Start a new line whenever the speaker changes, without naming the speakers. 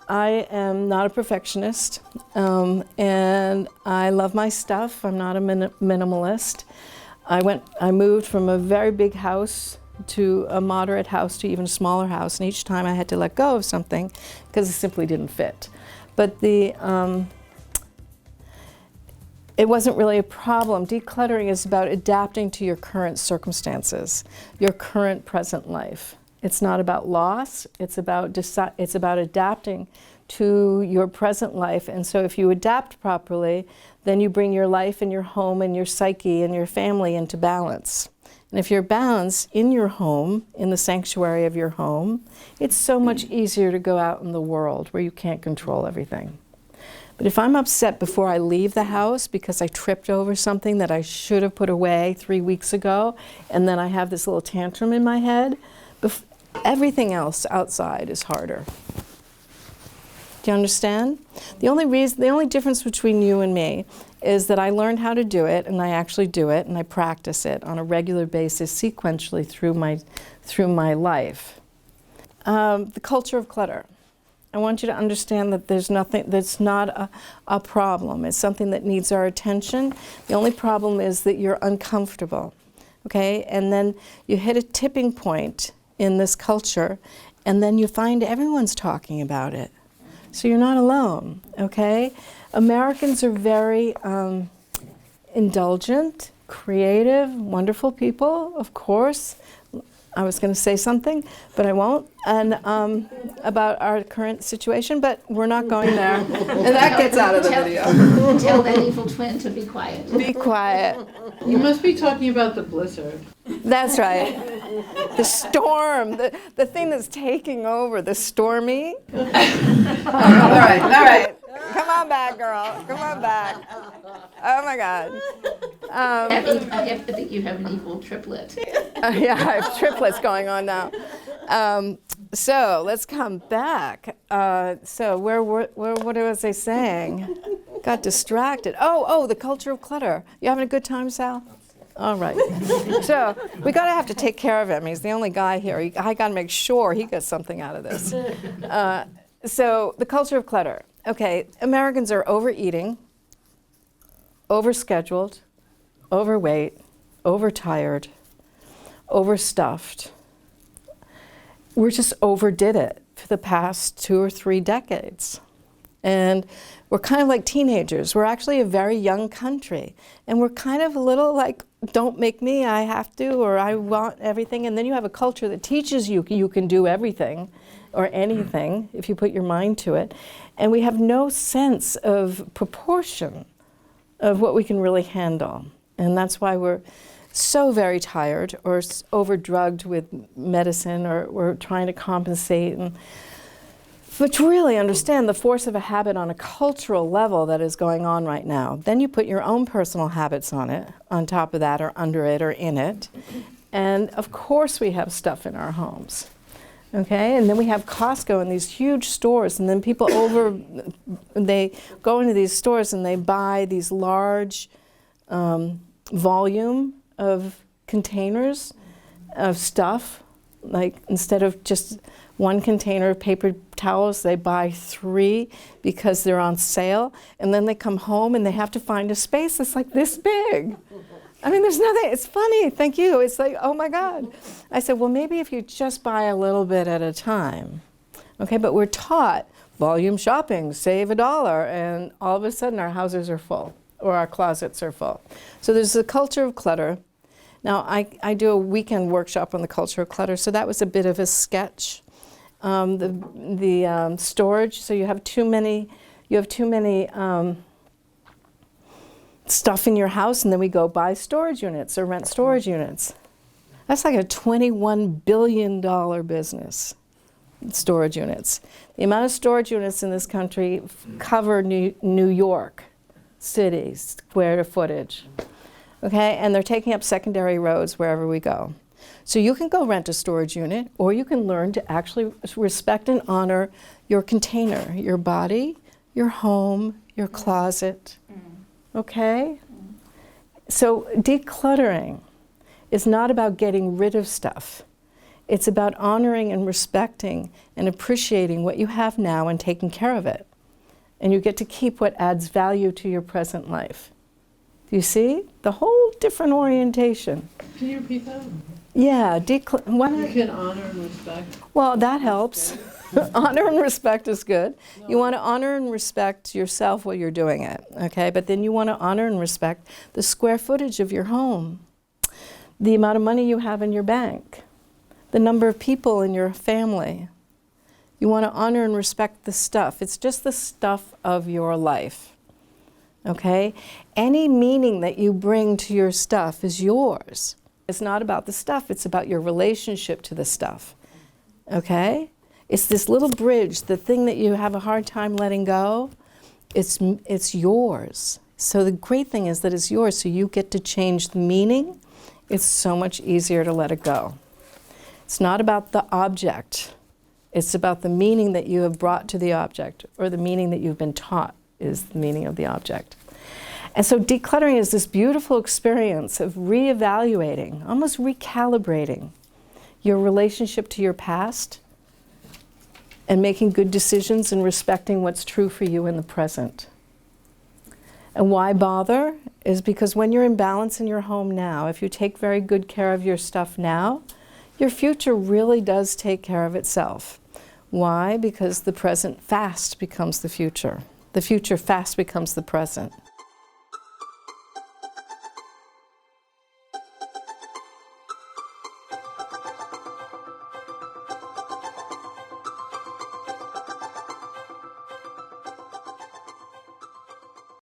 I am not a perfectionist, and I love my stuff. I'm not a minimalist. I moved from a very big house to a moderate house to even a smaller house, and each time I had to let go of something because it simply didn't fit. But it wasn't really a problem. Decluttering is about adapting to your current circumstances, your current present life. It's not about loss, it's about adapting to your present life. And so if you adapt properly, then you bring your life and your home and your psyche and your family into balance. And if you're balanced in your home, in the sanctuary of your home, it's so much easier to go out in the world where you can't control everything. But if I'm upset before I leave the house because I tripped over something that I should have put away 3 weeks ago, and then I have this little tantrum in my head, everything else outside is harder. Do you understand? The only difference between you and me is that I learned how to do it, and I actually do it, and I practice it on a regular basis, sequentially through my life. The culture of clutter. I want you to understand that there's nothing that's not a problem. It's something that needs our attention. The only problem is that you're uncomfortable, okay? And then you hit a tipping point in this culture, and then you find everyone's talking about it. So you're not alone, okay? Americans are very indulgent, creative, wonderful people, of course. I was going to say something, but I won't, and about our current situation, but we're not going there. And that gets out of the video.
Tell that evil twin to be quiet.
Be quiet.
You must be talking about the blizzard.
That's right. The storm, the thing that's taking over, the Stormy. All right. Come on back, girl. Come on back. Oh my God.
I think you have an evil triplet.
Yeah, I have triplets going on now. So let's come back. So what was I saying? Got distracted. Oh, the culture of clutter. You having a good time, Sal? All right. So we have to take care of him. He's the only guy here. I got to make sure he gets something out of this. So the culture of clutter. Okay, Americans are overeating, overscheduled, overweight, overtired, overstuffed. We just overdid it for the past 2 or 3 decades. And we're kind of like teenagers. We're actually a very young country. And we're kind of a little like, don't make me, I have to, or I want everything. And then you have a culture that teaches you you can do everything or anything if you put your mind to it. And we have no sense of proportion of what we can really handle. And that's why we're so very tired or overdrugged with medicine, or we're trying to compensate. But to really understand the force of a habit on a cultural level that is going on right now, then you put your own personal habits on it, on top of that, or under it, or in it. And of course we have stuff in our homes. Okay, and then we have Costco and these huge stores, and then people they go into these stores and they buy these large volume of containers of stuff. Like instead of just 1 container of paper towels, they buy 3 because they're on sale, and then they come home and they have to find a space that's like this big. I mean, there's nothing, it's funny, thank you. It's like, oh my God. I said, well, maybe if you just buy a little bit at a time. Okay, but we're taught volume shopping, save $1, and all of a sudden our houses are full, or our closets are full. So there's a culture of clutter. Now, I do a weekend workshop on the culture of clutter, so that was a bit of a sketch. The storage, so you have too many stuff in your house, and then we go buy storage units or rent storage units. That's like a $21 billion business, storage units. The amount of storage units in this country cover New York City square footage. Okay, and they're taking up secondary roads wherever we go. So you can go rent a storage unit, or you can learn to actually respect and honor your container, your body, your home, your closet. Okay? So decluttering is not about getting rid of stuff. It's about honoring and respecting and appreciating what you have now and taking care of it. And you get to keep what adds value to your present life. Do you see? The whole different orientation.
Can you repeat that?
Yeah,
You can honor and respect.
well, that helps. Honor and respect is good. You want to honor and respect yourself while you're doing it, okay? But then you want to honor and respect the square footage of your home, the amount of money you have in your bank, the number of people in your family. You want to honor and respect the stuff. It's just the stuff of your life, okay? Any meaning that you bring to your stuff is yours. It's not about the stuff, it's about your relationship to the stuff, okay? It's this little bridge, the thing that you have a hard time letting go, it's yours. So the great thing is that it's yours, so you get to change the meaning. It's so much easier to let it go. It's not about the object. It's about the meaning that you have brought to the object, or the meaning that you've been taught is the meaning of the object. And so decluttering is this beautiful experience of reevaluating, almost recalibrating your relationship to your past and making good decisions and respecting what's true for you in the present. And why bother? Is because when you're in balance in your home now, if you take very good care of your stuff now, your future really does take care of itself. Why? Because the present fast becomes the future. The future fast becomes the present.